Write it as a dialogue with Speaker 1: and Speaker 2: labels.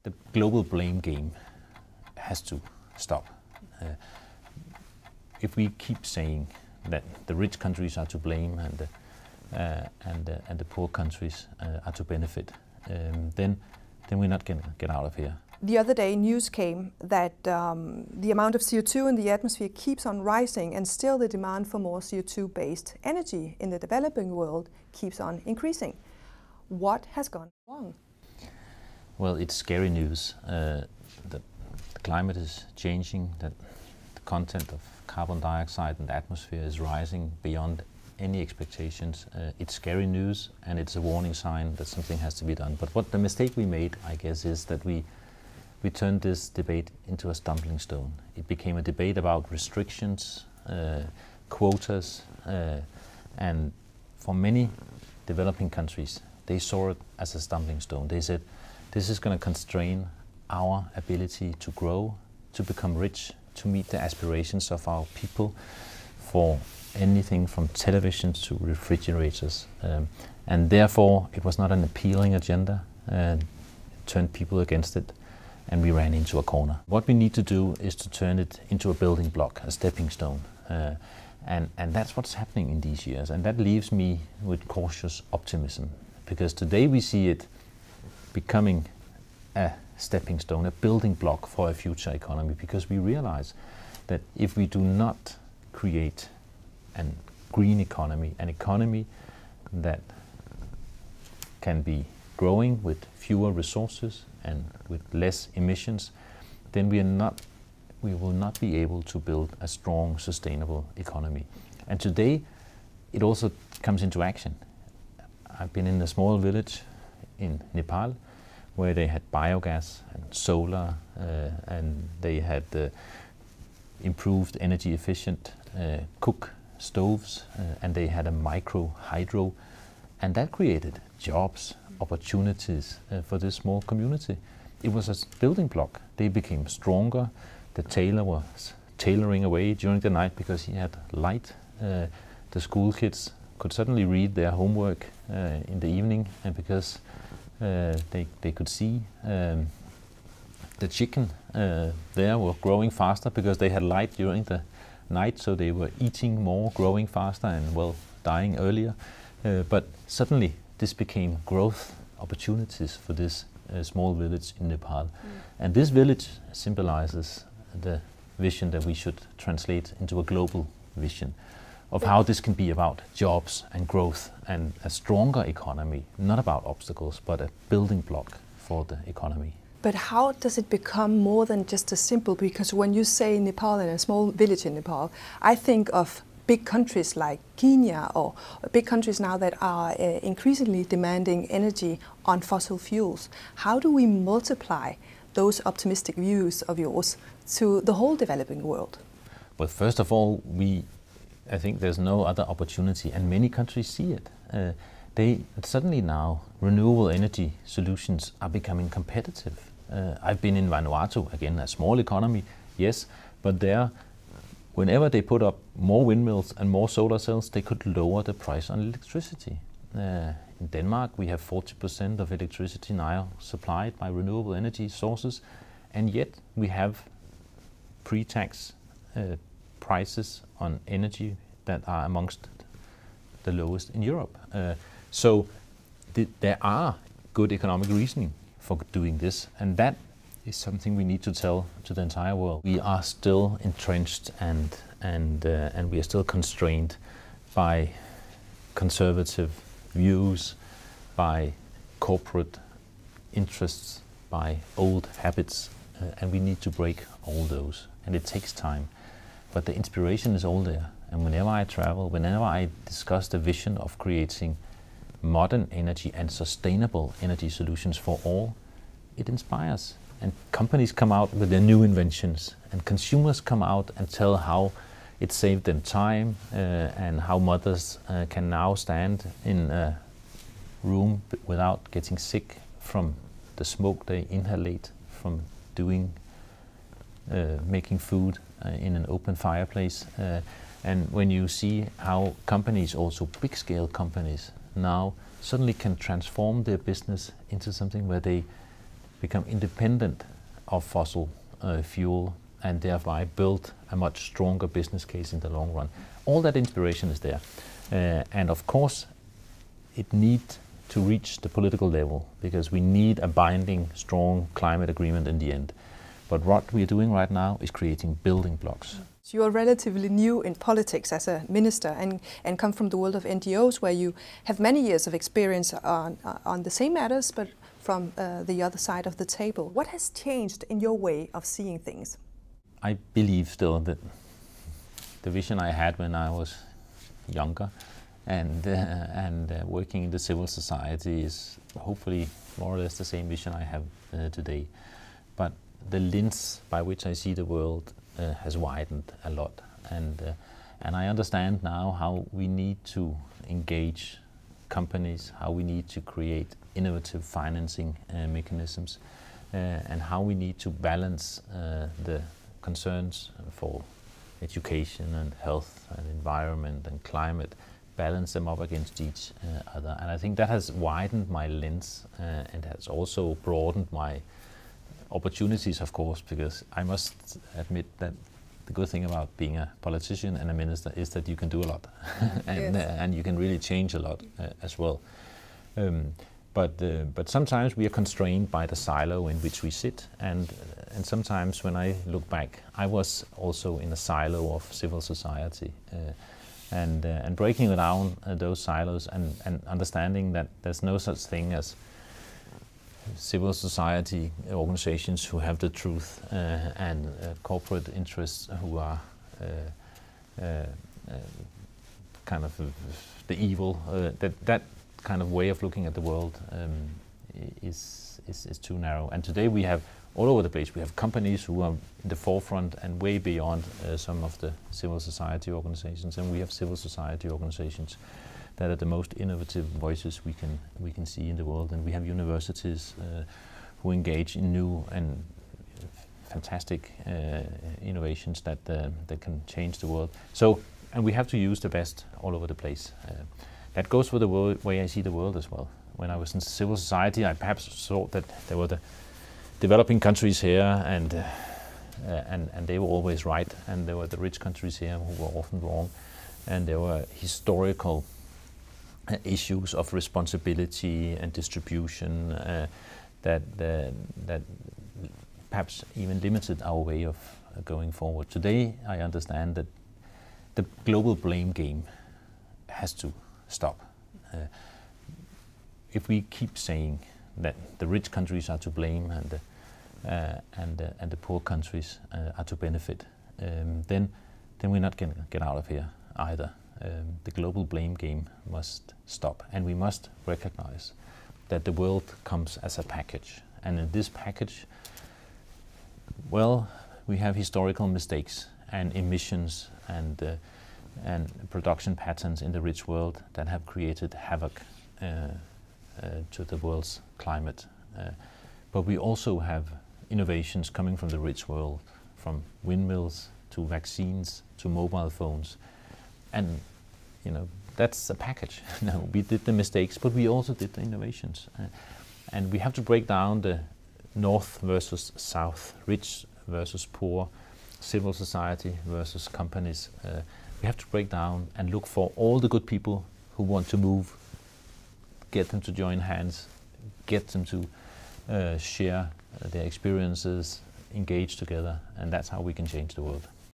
Speaker 1: The global blame game has to stop. If we keep saying that the rich countries are to blame and the poor countries are to benefit, then we're not going to get out of here.
Speaker 2: The other day news came that the amount of CO2 in the atmosphere keeps on rising, and still the demand for more CO2-based energy in the developing world keeps on increasing. What has gone wrong?
Speaker 1: Well, it's scary news. The climate is changing, that the content of carbon dioxide in the atmosphere is rising beyond any expectations. It's scary news, and it's a warning sign that something has to be done. But what the mistake we made, I guess, is that we turned this debate into a stumbling stone. It became a debate about restrictions, quotas, and for many developing countries, they saw it as a stumbling stone. They said, this is going to constrain our ability to grow, to become rich, to meet the aspirations of our people for anything from televisions to refrigerators. And therefore, it was not an appealing agenda, and turned people against it, and we ran into a corner. What we need to do is to turn it into a building block, a stepping stone. And that's what's happening in these years. And that leaves me with cautious optimism, because today we see it becoming a stepping stone, a building block for a future economy, because we realize that if we do not create a green economy, an economy that can be growing with fewer resources and with less emissions, then we will not be able to build a strong, sustainable economy. And today, it also comes into action. I've been in a small village in Nepal where they had biogas and solar, and they had improved energy efficient cook stoves, and they had a micro hydro, and that created jobs, opportunities for this small community. It was a building block. They became stronger. The tailor was tailoring away during the night because he had light. The school kids could suddenly read their homework in the evening, and because they could see the chicken there were growing faster because they had light during the night, so they were eating more, growing faster, and well, dying earlier. But suddenly this became growth opportunities for this small village in Nepal. And this village symbolizes the vision that we should translate into a global vision of how this can be about jobs and growth and a stronger economy, not about obstacles, but a building block for the economy.
Speaker 2: But how does it become more than just a simple, because when you say Nepal and a small village in Nepal, I think of big countries like Kenya, or big countries now that are increasingly demanding energy on fossil fuels. How do we multiply those optimistic views of yours to the whole developing world?
Speaker 1: Well, first of all, I think there's no other opportunity, and many countries see it. Suddenly now, renewable energy solutions are becoming competitive. I've been in Vanuatu, again, a small economy, yes, but there, whenever they put up more windmills and more solar cells, they could lower the price on electricity. In Denmark, we have 40% of electricity now supplied by renewable energy sources, and yet we have pre-tax prices on energy that are amongst the lowest in Europe. So there are good economic reasoning for doing this, and that is something we need to tell to the entire world. We are still entrenched and we are still constrained by conservative views, by corporate interests, by old habits, and we need to break all those, and it takes time. But the inspiration is all there, and whenever I travel, whenever I discuss the vision of creating modern energy and sustainable energy solutions for all, it inspires. And companies come out with their new inventions, and consumers come out and tell how it saved them time, and how mothers can now stand in a room without getting sick from the smoke they inhalate from making food in an open fireplace. And when you see how companies, also big-scale companies, now suddenly can transform their business into something where they become independent of fossil fuel and thereby build a much stronger business case in the long run. All that inspiration is there. And of course, it needs to reach the political level because we need a binding, strong climate agreement in the end. But what we are doing right now is creating building blocks.
Speaker 2: So you are relatively new in politics as a minister and come from the world of NGOs where you have many years of experience on the same matters but from the other side of the table. What has changed in your way of seeing things?
Speaker 1: I believe still that the vision I had when I was younger and working in the civil society is hopefully more or less the same vision I have today. But the lens by which I see the world has widened a lot, and I understand now how we need to engage companies, how we need to create innovative financing mechanisms, and how we need to balance the concerns for education and health and environment and climate, balance them up against each other. And I think that has widened my lens and has also broadened my opportunities, of course, because I must admit that the good thing about being a politician and a minister is that you can do a lot and you can really change a lot as well. But sometimes we are constrained by the silo in which we sit, and sometimes when I look back, I was also in a silo of civil society, and breaking down those silos and understanding that there's no such thing as civil society organizations who have the truth and corporate interests who are kind of the evil. That kind of way of looking at the world is too narrow. And today we have all over the place. We have companies who are in the forefront and way beyond some of the civil society organizations, and we have civil society organizations that are the most innovative voices we can see in the world. And we have universities who engage in new and fantastic innovations that can change the world. So, and we have to use the best all over the place. That goes for the way I see the world as well. When I was in civil society, I perhaps thought that there were the developing countries here, and they were always right, and there were the rich countries here who were often wrong, and there were historical issues of responsibility and distribution that perhaps even limited our way of going forward. Today, I understand that the global blame game has to stop. If we keep saying that the rich countries are to blame and the poor countries are to benefit, then we're not going to get out of here either. The global blame game must stop, and we must recognize that the world comes as a package, and in this package, well, we have historical mistakes and emissions and production patterns in the rich world that have created havoc to the world's climate. But we also have innovations coming from the rich world, from windmills to vaccines to mobile phones. And, you know, that's a package. No, we did the mistakes, but we also did the innovations. And we have to break down the north versus south, rich versus poor, civil society versus companies. We have to break down and look for all the good people who want to move, get them to join hands, get them to share their experiences, engage together, and that's how we can change the world.